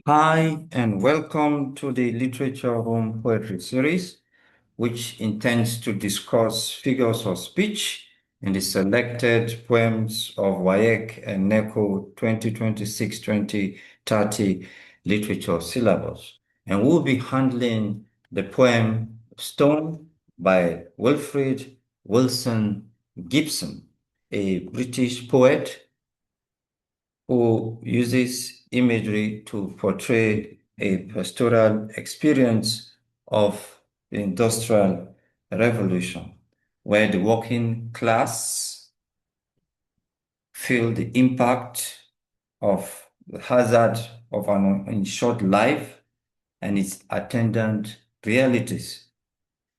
Hi, and welcome to the Literature Room Poetry Series, which intends to discuss figures of speech in the selected poems of WAEC and NECO 2026-2030 literature syllabus. And we'll be handling the poem Stone by Wilfred Wilson Gibson, a British poet who uses imagery to portray a pastoral experience of the Industrial Revolution, where the working class feel the impact of the hazard of an unshort life and its attendant realities.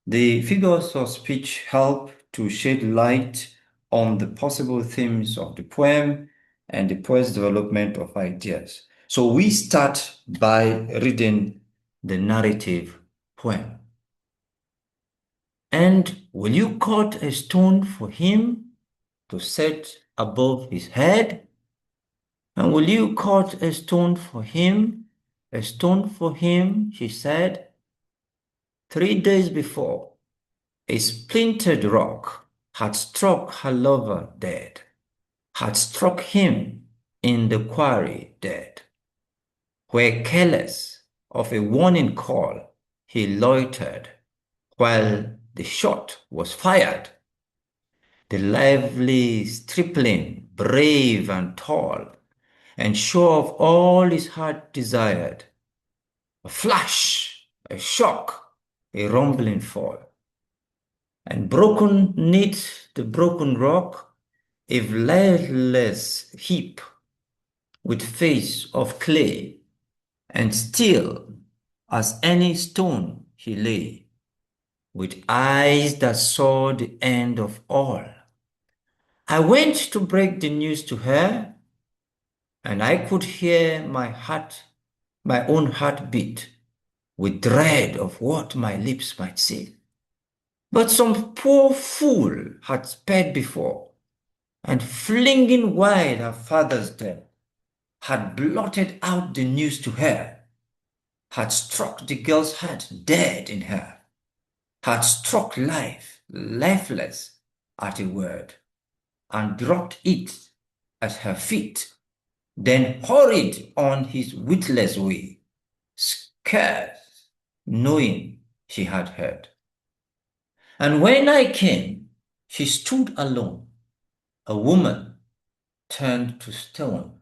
The figures of speech help to shed light on the possible themes of the poem and the poet's development of ideas. So we start by reading the narrative poem. And will you cut a stone for him to set above his head? And will you cut a stone for him? A stone for him, she said. 3 days before, a splintered rock had struck her lover dead, had struck him in the quarry dead, where careless of a warning call, he loitered while the shot was fired. The lively stripling, brave and tall, and sure of all his heart desired, a flash, a shock, a rumbling fall. And broken 'neath the broken rock, a lifeless heap, with face of clay, and still as any stone he lay, with eyes that saw the end of all. I went to break the news to her, and I could hear my own heart beat, with dread of what my lips might say. But some poor fool had sped before, and flinging wide her father's death, had blotted out the news to her, had struck the girl's heart dead in her, had struck life lifeless at a word, and dropped it at her feet, then hurried on his witless way, scarce knowing she had heard. And when I came, she stood alone, a woman turned to stone.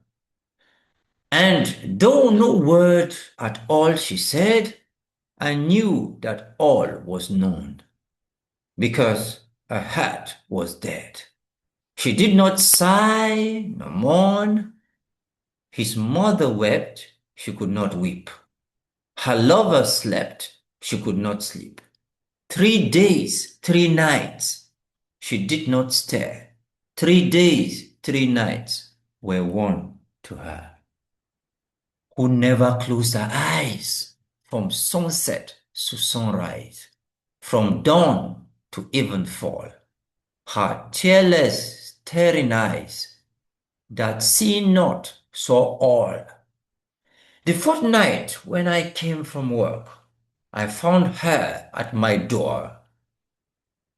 And though no word at all she said, I knew that all was known, because her heart was dead. She did not sigh nor mourn. His mother wept, she could not weep. Her lover slept, she could not sleep. 3 days, 3 nights, she did not stir. 3 days, 3 nights were one to her, who never closed her eyes from sunset to sunrise, from dawn to evenfall. Her tearless, staring eyes that see not saw all. The fourth night, when I came from work, I found her at my door.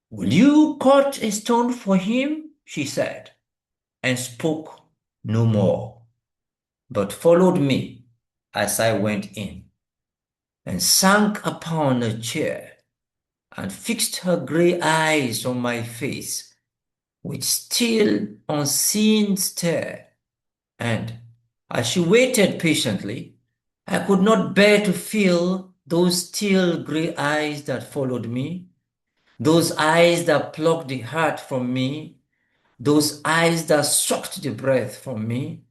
"Will you cut a stone for him?" she said, and spoke no more, but followed me as I went in, and sank upon a chair, and fixed her grey eyes on my face with still unseen stare. And as she waited patiently, I could not bear to feel those still grey eyes that followed me, those eyes that plucked the heart from me, those eyes that sucked the breath from me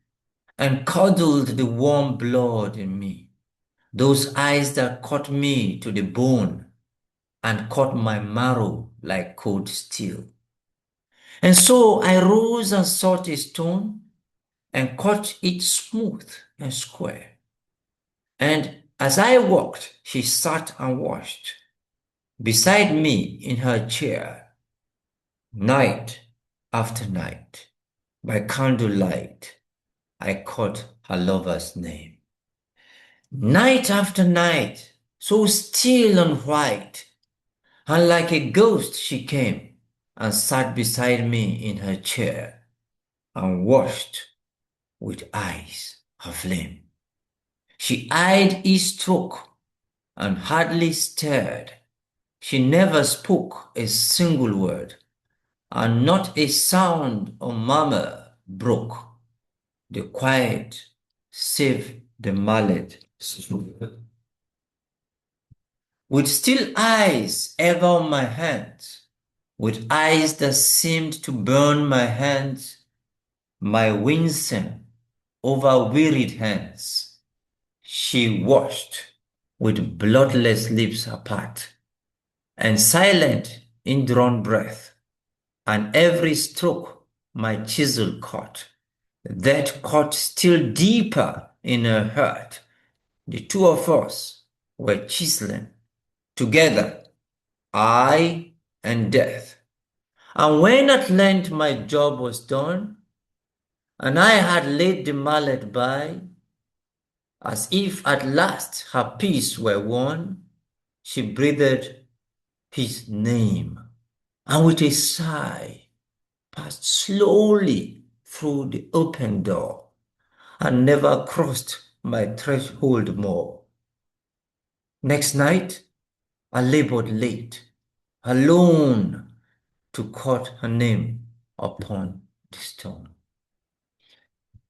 and curdled the warm blood in me, those eyes that cut me to the bone and cut my marrow like cold steel. And so I rose and sought a stone and cut it smooth and square. And as I walked, she sat and watched beside me in her chair, night after night, by candlelight, I caught her lover's name. Night after night, so still and white, and like a ghost she came and sat beside me in her chair and watched with eyes aflame. She eyed each stroke and hardly stirred. She never spoke a single word, and not a sound or murmur broke the quiet, save the mallet stood. With still eyes ever on my hands, with eyes that seemed to burn my hands, my winsome, over-wearied hands, she watched with bloodless lips apart, and silent, indrawn breath, and every stroke my chisel caught, that caught still deeper in her heart. The two of us were chiseling together, I and death. And when at length my job was done, and I had laid the mallet by, as if at last her peace were won, she breathed his name, and with a sigh passed slowly through the open door, and never crossed my threshold more. Next night, I labored late, alone, to cut her name upon the stone.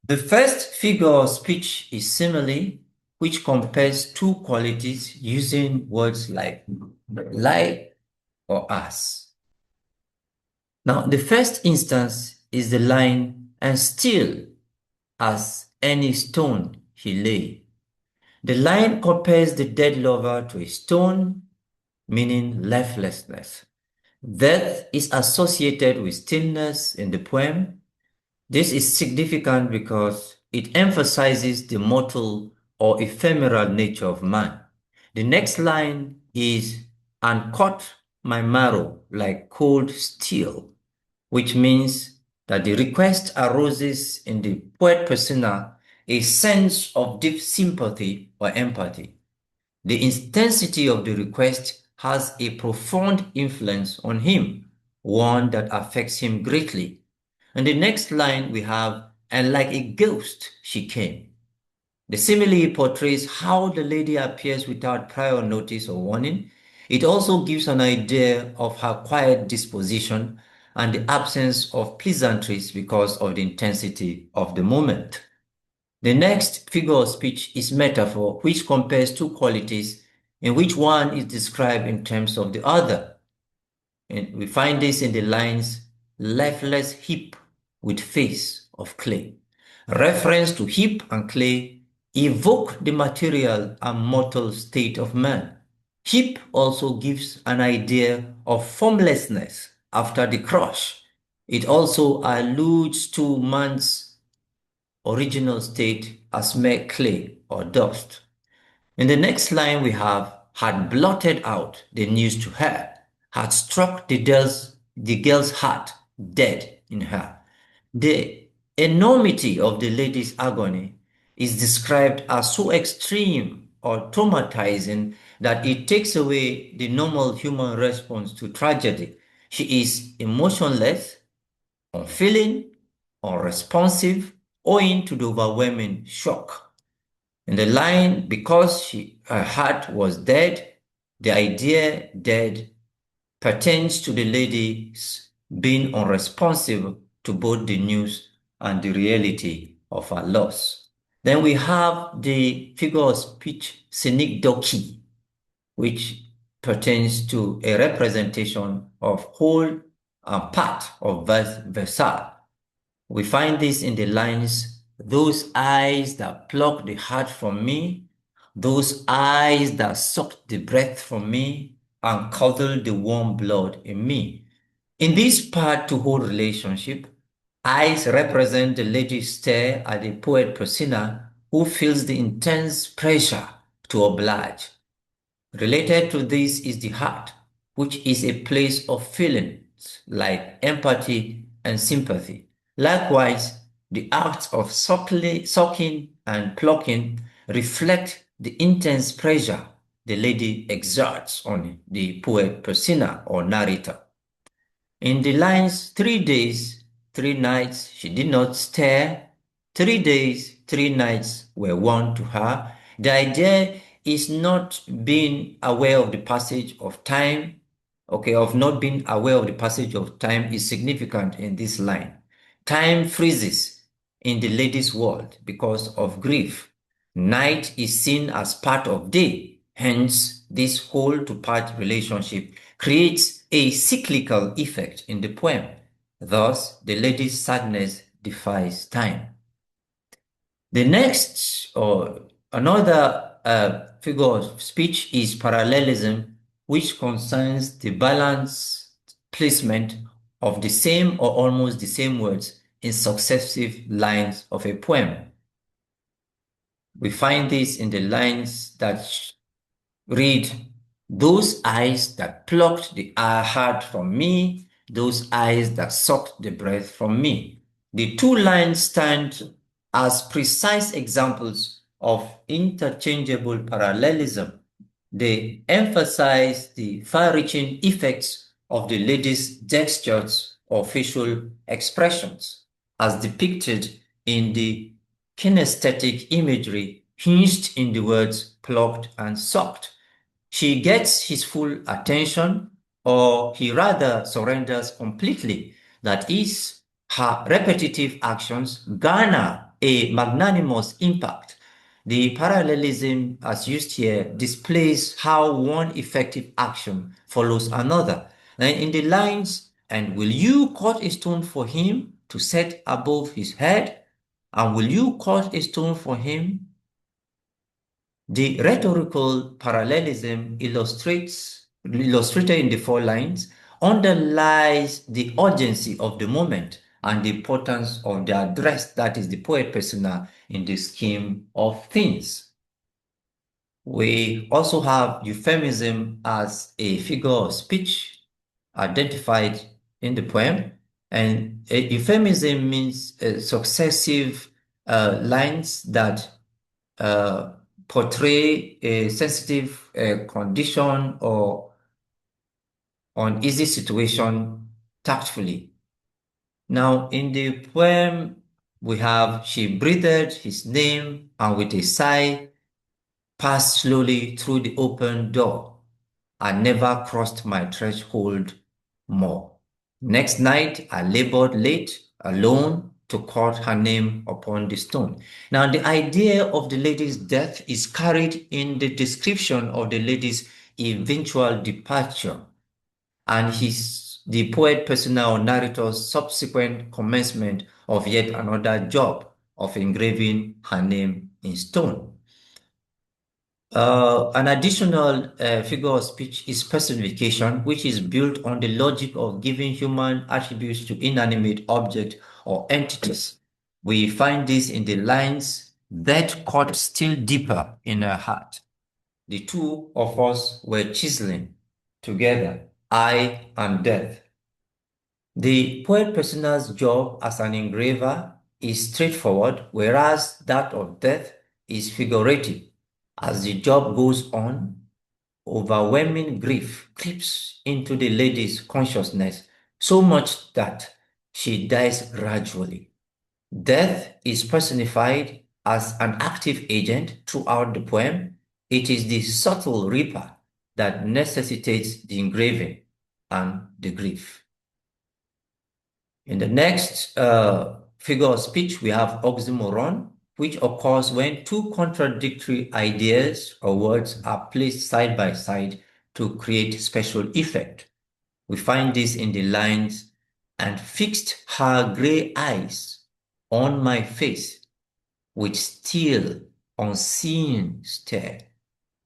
The first figure of speech is simile, which compares two qualities using words like like or as. Now, the first instance is the line, and still as any stone he lay. The line compares the dead lover to a stone, meaning lifelessness. Death is associated with stillness in the poem. This is significant because it emphasizes the mortal or ephemeral nature of man. The next line is, and caught my marrow like cold steel, which means that the request arouses in the poet persona a sense of deep sympathy or empathy. The intensity of the request has a profound influence on him, one that affects him greatly. In the next line we have, and like a ghost she came. The simile portrays how the lady appears without prior notice or warning. It also gives an idea of her quiet disposition and the absence of pleasantries because of the intensity of the moment. The next figure of speech is metaphor, which compares two qualities in which one is described in terms of the other. And we find this in the lines, lifeless heap with face of clay. Reference to heap and clay evoke the material and mortal state of man. Heap also gives an idea of formlessness after the crush. It also alludes to man's original state as mere clay or dust. In the next line we have, had blotted out the news to her, had struck the girl's heart dead in her. The enormity of the lady's agony is described as so extreme or traumatizing that it takes away the normal human response to tragedy. She is emotionless, unfeeling, unresponsive, owing to the overwhelming shock. In the line, because her heart was dead, the idea dead pertains to the lady's being unresponsive to both the news and the reality of her loss. Then we have the figure of speech synecdoche, which pertains to a representation of whole and part of vice versa. We find this in the lines, those eyes that pluck the heart from me, those eyes that sucked the breath from me and curdled the warm blood in me. In this part to whole relationship, eyes represent the lady's stare at the poet persona who feels the intense pressure to oblige. Related to this is the heart, which is a place of feelings like empathy and sympathy. Likewise, the act of sucking and plucking reflect the intense pressure the lady exerts on the poet persona or narrator. In the lines 3 days, 3 nights, she did not stir. 3 days, 3 nights were one to her. The idea is not being aware of the passage of time. Okay, of not being aware of the passage of time is significant in this line. Time freezes in the lady's world because of grief. Night is seen as part of day. Hence, this whole to part relationship creates a cyclical effect in the poem. Thus, the lady's sadness defies time. The next or another figure of speech is parallelism, which concerns the balanced placement of the same or almost the same words in successive lines of a poem. We find this in the lines that read, "Those eyes that plucked the heart from me, those eyes that sucked the breath from me." The two lines stand as precise examples of interchangeable parallelism. They emphasize the far-reaching effects of the lady's gestures or facial expressions, as depicted in the kinesthetic imagery hinged in the words plucked and sucked. She gets his full attention, or he rather surrenders completely. That is, her repetitive actions garner a magnanimous impact. The parallelism as used here displays how one effective action follows another. And in the lines, "And will you cut a stone for him to set above his head? And will you cut a stone for him?" The rhetorical parallelism illustrated in the 4 lines underlies the urgency of the moment and the importance of the address, that is the poet persona, in the scheme of things. We also have euphemism as a figure of speech identified in the poem, and a euphemism means successive lines that portray a sensitive condition or uneasy situation tactfully. Now, in the poem, we have, "She breathed his name and with a sigh passed slowly through the open door. I never crossed my threshold more. Next night, I labored late, alone, to cut her name upon the stone." Now, the idea of the lady's death is carried in the description of the lady's eventual departure and the poet persona or narrator's subsequent commencement of yet another job of engraving her name in stone. An additional figure of speech is personification, which is built on the logic of giving human attributes to inanimate objects or entities. We find this in the lines, "That cut still deeper in her heart. The two of us were chiseling together, I and death." The poet persona's job as an engraver is straightforward, whereas that of death is figurative. As the job goes on, overwhelming grief creeps into the lady's consciousness, so much that she dies gradually. Death is personified as an active agent throughout the poem. It is the subtle reaper that necessitates the engraving and the grief. In the next figure of speech, we have oxymoron, which occurs when two contradictory ideas or words are placed side by side to create special effect. We find this in the lines, "And fixed her gray eyes on my face with still, unseeing stare."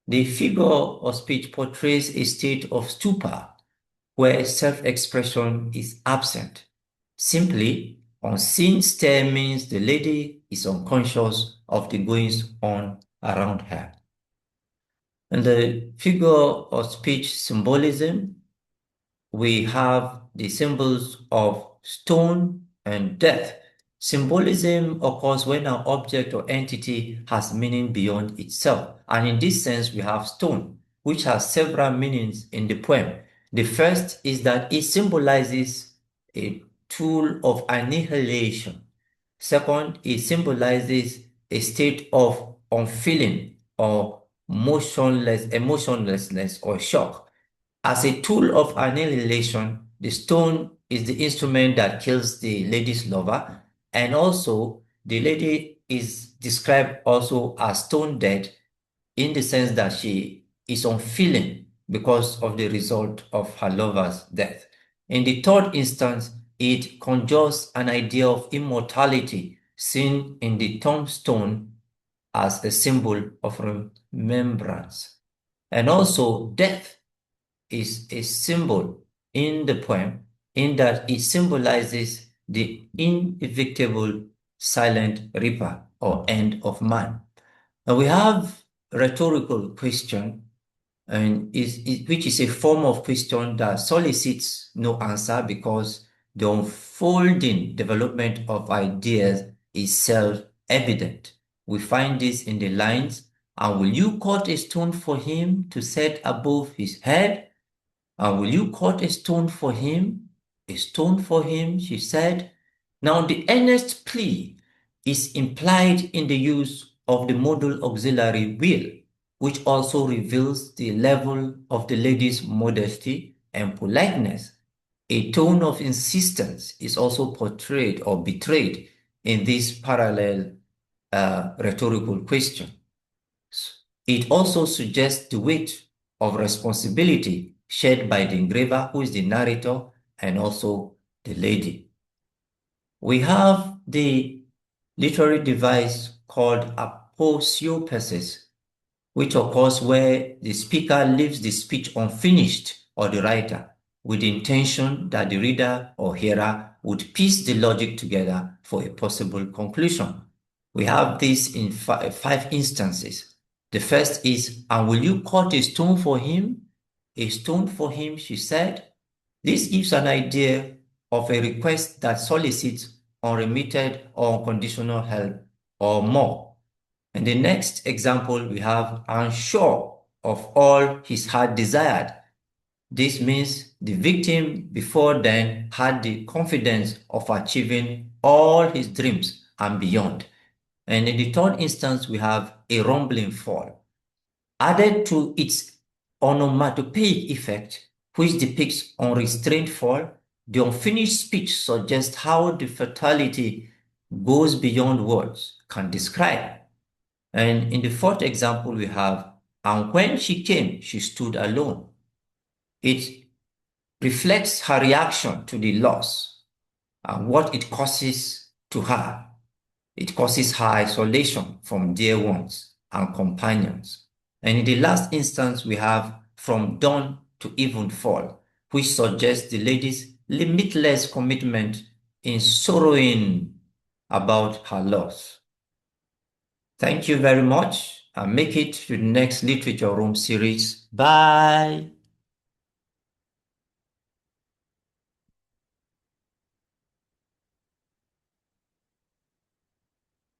The figure of speech portrays a state of stupor where self-expression is absent. Simply, unseen stare means the lady is unconscious of the goings on around her. In the figure of speech symbolism, we have the symbols of stone and death. Symbolism occurs when an object or entity has meaning beyond itself. And in this sense, we have stone, which has several meanings in the poem. The first is that it symbolizes a tool of annihilation. Second, it symbolizes a state of unfeeling or emotionlessness or shock. As a tool of annihilation, the stone is the instrument that kills the lady's lover, and also the lady is described also as stone dead in the sense that she is unfeeling because of the result of her lover's death. In the third instance, it conjures an idea of immortality seen in the tombstone as a symbol of remembrance. And also death is a symbol in the poem in that it symbolizes the inevitable silent reaper or end of man. And we have rhetorical question, which is a form of question that solicits no answer because the unfolding development of ideas is self-evident. We find this in the lines, and will you cut a stone for him to set above his head? And will you cut a stone for him? A stone for him, she said. Now, the earnest plea is implied in the use of the modal auxiliary will, which also reveals the level of the lady's modesty and politeness. A tone of insistence is also portrayed or betrayed in this parallel rhetorical question. It also suggests the weight of responsibility shared by the engraver, who is the narrator, and also the lady. We have the literary device called aposiopesis, which occurs where the speaker leaves the speech unfinished, or the writer, with the intention that the reader or hearer would piece the logic together for a possible conclusion. We have this in five instances. The first is, and will you cut a stone for him? A stone for him, she said. This gives an idea of a request that solicits unremitted or unconditional help or more. And the next example we have, unsure of all his heart desired. This means the victim before then had the confidence of achieving all his dreams and beyond. And in the third instance, we have a rumbling fall. Added to its onomatopoeic effect, which depicts unrestrained fall, the unfinished speech suggests how the fatality goes beyond words can describe. And in the fourth example, we have, and when she came, she stood alone. It reflects her reaction to the loss and what it causes to her. It causes her isolation from dear ones and companions. And in the last instance, we have from dawn to evenfall, which suggests the lady's limitless commitment in sorrowing about her loss. Thank you very much, and make it to the next Literature Room series. Bye.